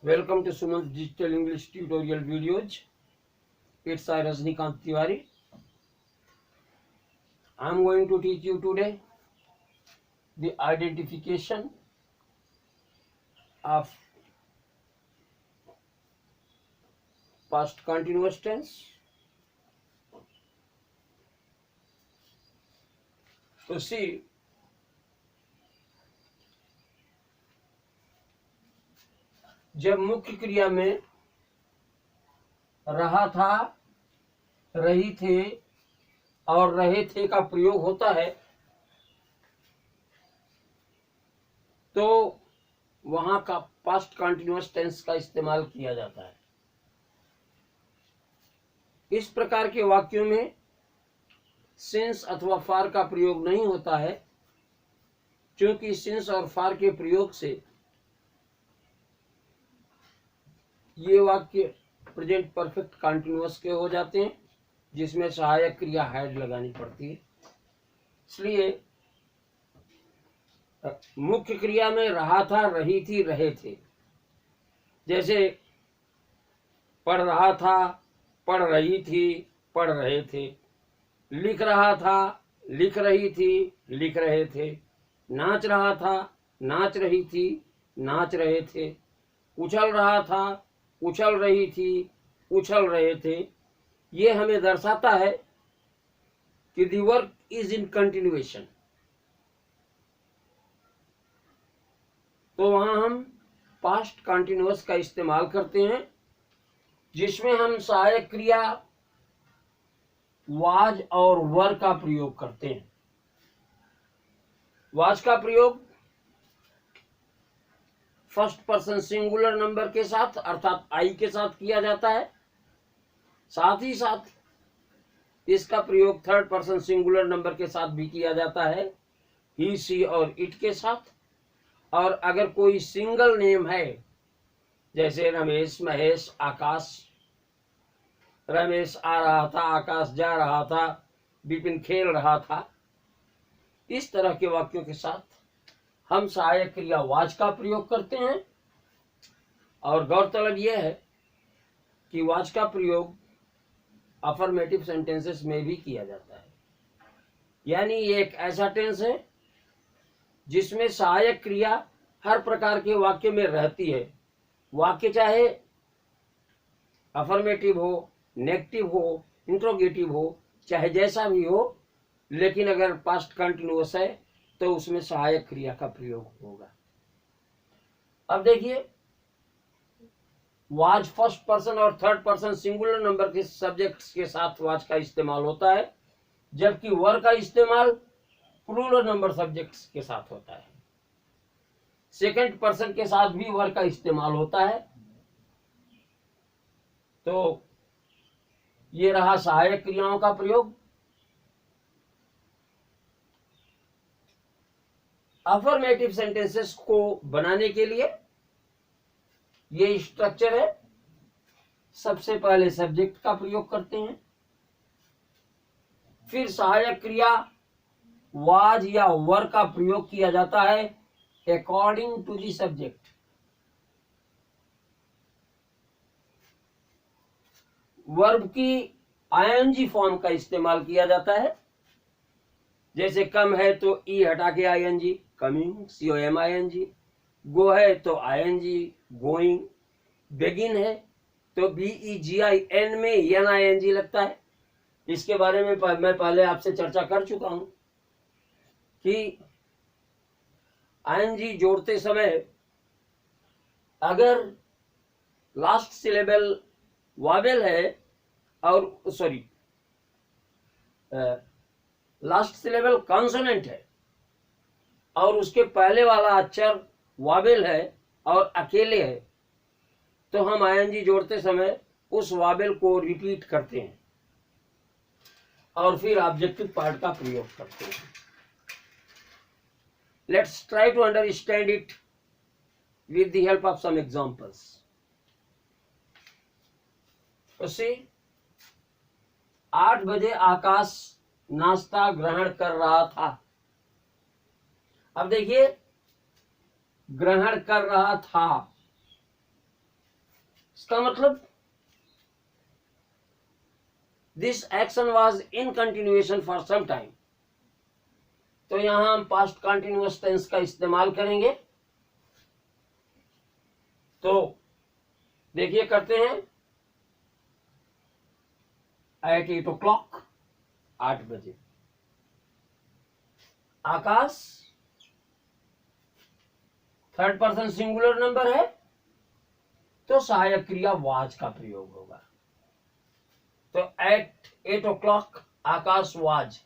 Welcome to Suman's Digital English Tutorial videos. It's I Rajnikant Tiwari. I'm going to teach you today the identification of past continuous tense. So see, जब मुख्य क्रिया में रहा था, रही थे और रहे थे का प्रयोग होता है तो वहां का पास्ट कंटिन्यूअस टेंस का इस्तेमाल किया जाता है। इस प्रकार के वाक्यों में सिंस अथवा फार का प्रयोग नहीं होता है, क्योंकि सिंस और फार के प्रयोग से ये वाक्य प्रेजेंट परफेक्ट कंटिन्यूअस के हो जाते हैं, जिसमें सहायक क्रिया हैड लगानी पड़ती है। इसलिए मुख्य क्रिया में रहा था, रही थी, रहे थे। जैसे पढ़ रहा था, पढ़ रही थी, पढ़ रहे थे। लिख रहा था, लिख रही थी, लिख रहे थे। नाच रहा था, नाच रही थी, नाच रहे थे। उछल रहा था, उछल रही थी, उछल रहे थे। ये हमें दर्शाता है कि the work is in continuation. तो वहां हम पास्ट कंटिन्यूअस का इस्तेमाल करते हैं, जिसमें हम सहायक क्रिया वाज और वर का प्रयोग करते हैं। वाज का प्रयोग फर्स्ट पर्सन सिंगुलर नंबर के साथ अर्थात आई के साथ किया जाता है। साथ ही साथ इसका प्रयोग थर्ड पर्सन सिंगुलर नंबर के साथ भी किया जाता है, ही, सी और इट के साथ। और अगर कोई सिंगल नेम है, जैसे रमेश, महेश, आकाश, रमेश आ रहा था, आकाश जा रहा था, विपिन खेल रहा था, इस तरह के वाक्यों के साथ हम सहायक क्रिया वाज का प्रयोग करते हैं। और गौरतलब यह है कि वाज का प्रयोग अफर्मेटिव सेंटेंसेस में भी किया जाता है। यानी ये एक ऐसा टेंस है जिसमें सहायक क्रिया हर प्रकार के वाक्य में रहती है। वाक्य चाहे अफर्मेटिव हो, नेगेटिव हो, इंट्रोगेटिव हो, चाहे जैसा भी हो, लेकिन अगर पास्ट कंटिन्यूअस है तो उसमें सहायक क्रिया का प्रयोग होगा। अब देखिए, वाज फर्स्ट पर्सन और थर्ड पर्सन सिंगुलर नंबर के सब्जेक्ट्स के साथ वाज का इस्तेमाल होता है, जबकि वर का इस्तेमाल प्लूरल नंबर सब्जेक्ट्स के साथ होता है। सेकंड पर्सन के साथ भी वर का इस्तेमाल होता है। तो ये रहा सहायक क्रियाओं का प्रयोग। अफर्मेटिव सेंटेंसेस को बनाने के लिए ये स्ट्रक्चर है। सबसे पहले सब्जेक्ट का प्रयोग करते हैं, फिर सहायक क्रिया वाज या वर का प्रयोग किया जाता है according to the subject. Verb की आईएनजी फॉर्म का इस्तेमाल किया जाता है। जैसे कम है तो ई हटा के आईएनजी, कमिंग, COM आईएनजी। गो है तो आईएनजी, गोइंग। बेगिन है तो BEGIN में एन आईएनजी लगता है। इसके बारे में मैं पहले आपसे चर्चा कर चुका हूं कि आईएनजी जोड़ते समय अगर लास्ट सिलेबल वावेल है और लास्ट सिलेबल कॉन्सोनेंट है और उसके पहले वाला अक्षर वावेल है और अकेले है, तो हम आईएनजी जोड़ते समय उस वावेल को रिपीट करते हैं और फिर ऑब्जेक्टिव पार्ट का प्रयोग करते हैं। Let's try to understand it with the help of some examples. उसे 8 बजे आकाश नाश्ता ग्रहण कर रहा था। अब देखिए, ग्रहण कर रहा था, इसका मतलब this action was in continuation for some time. तो यहां हम पास्ट कंटिन्यूअस टेंस का इस्तेमाल करेंगे। तो देखिए करते हैं, एट 8 o'clock, 8 बजे। आकाश थर्ड पर्सन सिंगुलर नंबर है, तो सहायक क्रिया वाज का प्रयोग होगा। तो एट 8 o'clock आकाश वाज।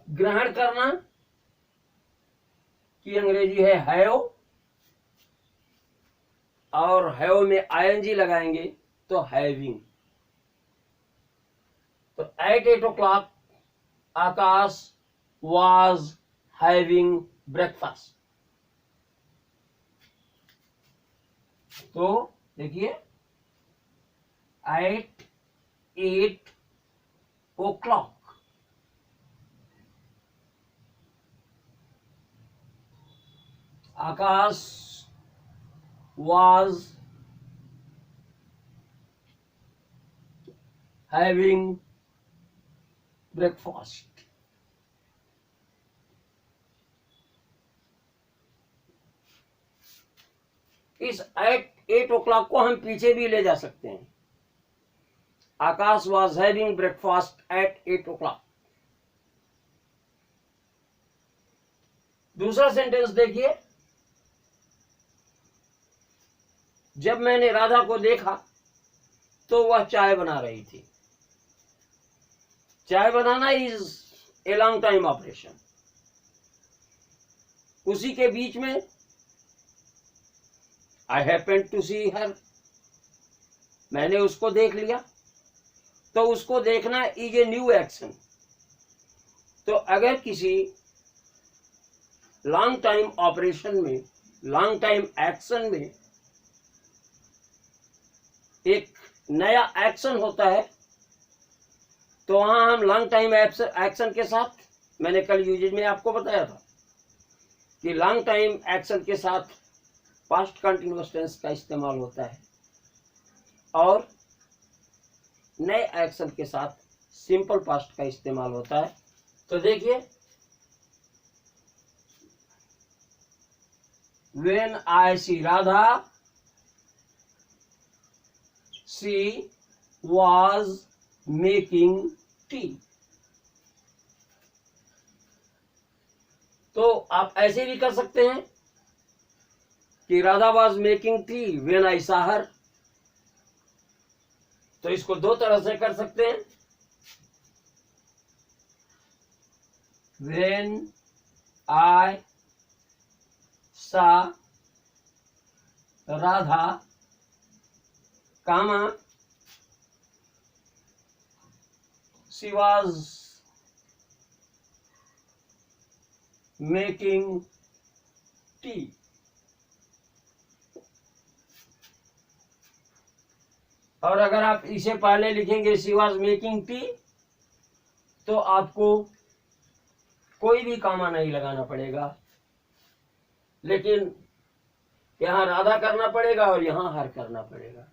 ग्रहण करना की अंग्रेजी है हैव, और हैव में आईएनजी लगाएंगे तो हैविंग। तो at 8 o'clock Akash was having breakfast. तो देखिए at 8 o'clock Akash was having breakfast। इस एट 8 o'clock को हम पीछे भी ले जा सकते हैं। आकाश was having breakfast at 8 o'clock। दूसरा सेंटेंस देखिए, जब मैंने राधा को देखा तो वह चाय बना रही थी। चाय बनाना is a long time operation. उसी के बीच में आई हैपेंड टू सी हर, मैंने उसको देख लिया। तो उसको देखना इज ए न्यू एक्शन। तो अगर किसी लॉन्ग टाइम ऑपरेशन में, लॉन्ग टाइम एक्शन में एक नया एक्शन होता है, तो वहां हम लॉन्ग टाइम एक्शन के साथ, मैंने कल यूजेज में आपको बताया था कि लॉन्ग टाइम एक्शन के साथ पास्ट कंटिन्यूअस टेंस का इस्तेमाल होता है, और नए एक्शन के साथ सिंपल पास्ट का इस्तेमाल होता है। तो देखिए, when I see Radha she was making tea। तो आप ऐसे भी कर सकते हैं कि Radha was making tea when I saw her। तो इसको दो तरह से कर सकते हैं, when I saw Radha comma she was making tea। और अगर आप इसे पहले लिखेंगे she was making tea, तो आपको कोई भी कामा नहीं लगाना पड़ेगा, लेकिन यहां राधा करना पड़ेगा और यहां हर करना पड़ेगा।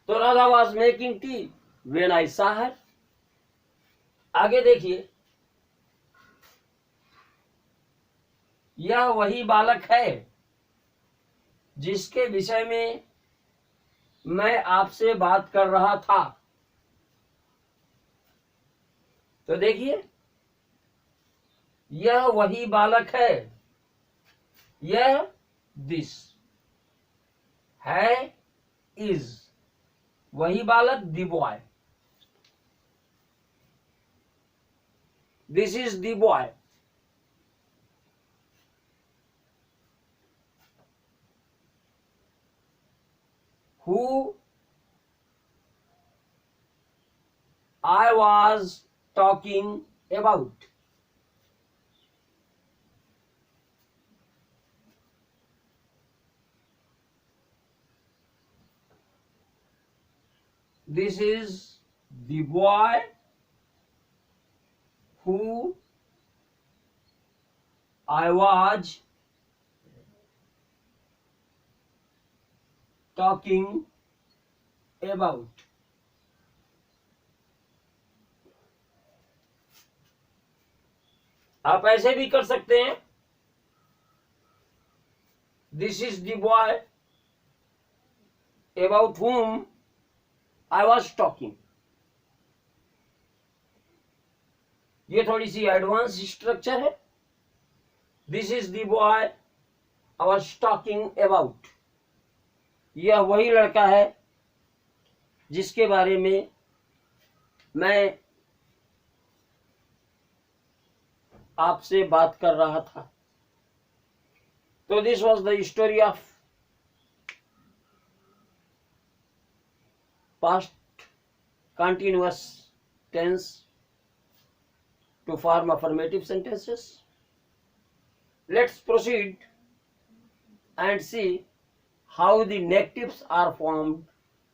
तो Radha was making tea when I saw her। आगे देखिए, यह वही बालक है जिसके विषय में मैं आपसे बात कर रहा था। तो देखिए, यह वही बालक है, यह दिस है, इज, वही बालक the boy, this is the boy. who I was talking about। This is the boy who I was talking about. आप ऐसे भी कर सकते हैं, this is the boy about whom I was talking। ये थोड़ी सी एडवांस स्ट्रक्चर है। This is the boy I was talking about। यह वही लड़का है जिसके बारे में मैं आपसे बात कर रहा था। तो this was the story of past continuous tense to form affirmative sentences. Let's proceed and see how the negatives are formed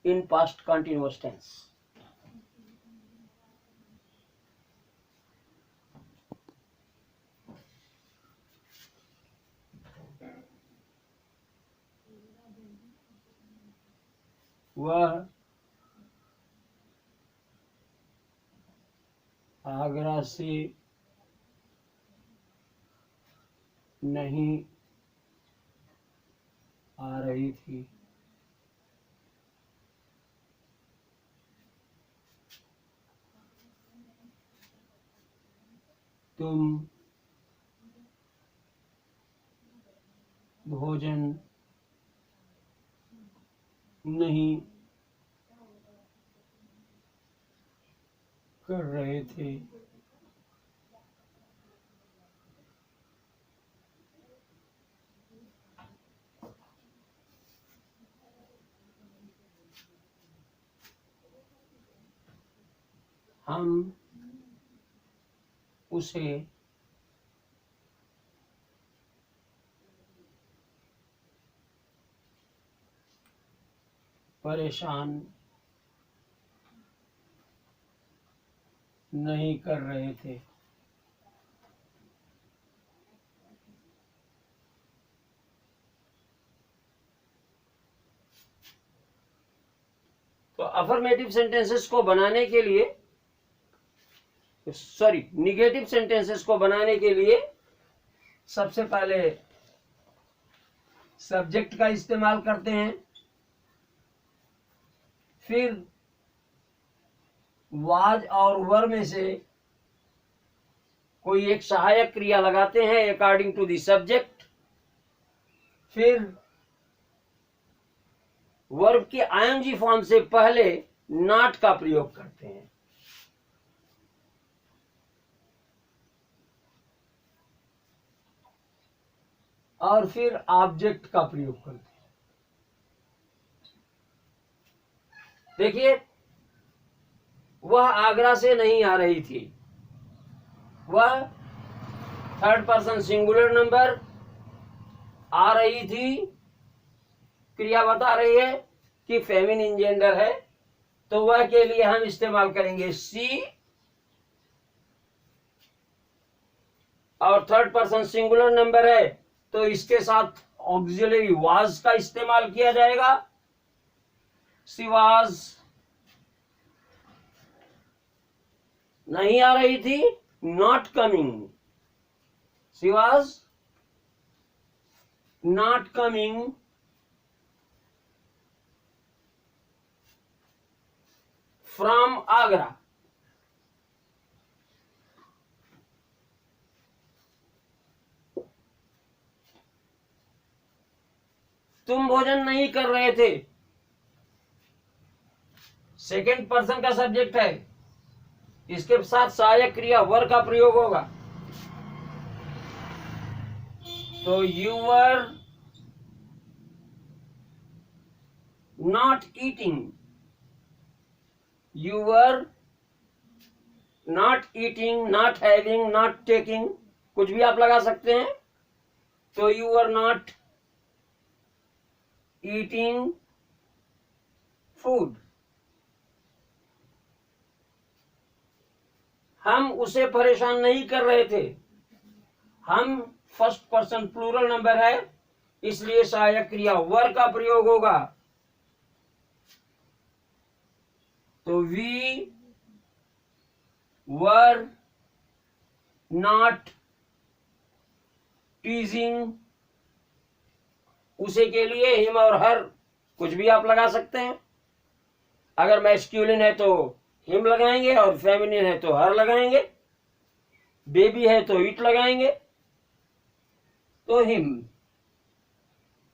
in past continuous tense. वह आगरा से नहीं आ रही थी। तुम भोजन नहीं कर रहे थे। हम उसे परेशान नहीं कर रहे थे। तो अफर्मेटिव सेंटेंसेस को बनाने के लिए, सॉरी, निगेटिव सेंटेंसेस को बनाने के लिए सबसे पहले सब्जेक्ट का इस्तेमाल करते हैं, फिर वाज और वर में से कोई एक सहायक क्रिया लगाते हैं अकॉर्डिंग टू द सब्जेक्ट, फिर वर्ब के आईएनजी फॉर्म से पहले नॉट का प्रयोग करते हैं। और फिर ऑब्जेक्ट का प्रयोग करते हैं। देखिए, वह आगरा से नहीं आ रही थी। वह थर्ड पर्सन सिंगुलर नंबर, आ रही थी क्रिया बता रही है कि फेमिनिन जेंडर है, तो वह के लिए हम इस्तेमाल करेंगे सी, और थर्ड पर्सन सिंगुलर नंबर है तो इसके साथ ऑक्सिलरी वाज का इस्तेमाल किया जाएगा। सी वाज नहीं आ रही थी, not coming. She was not coming from Agra. तुम भोजन नहीं कर रहे थे, सेकेंड पर्सन का सब्जेक्ट है, इसके साथ सहायक क्रिया वर का प्रयोग होगा। तो you were not eating, you were not eating, not having, not taking, कुछ भी आप लगा सकते हैं। तो you were not eating food. हम उसे परेशान नहीं कर रहे थे। हम फर्स्ट पर्सन प्लूरल नंबर है, इसलिए सहायक क्रिया वर का प्रयोग होगा। तो वी वर नॉट टीजिंग, उसे के लिए हिम और हर कुछ भी आप लगा सकते हैं। अगर मैस्कुलिन है तो हिम लगाएंगे और फेमिनिन है तो हर लगाएंगे, बेबी है तो इट लगाएंगे, तो him.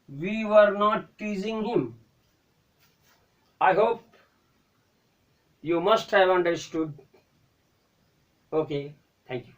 We were not teasing him. I hope you must have understood. Okay, thank you.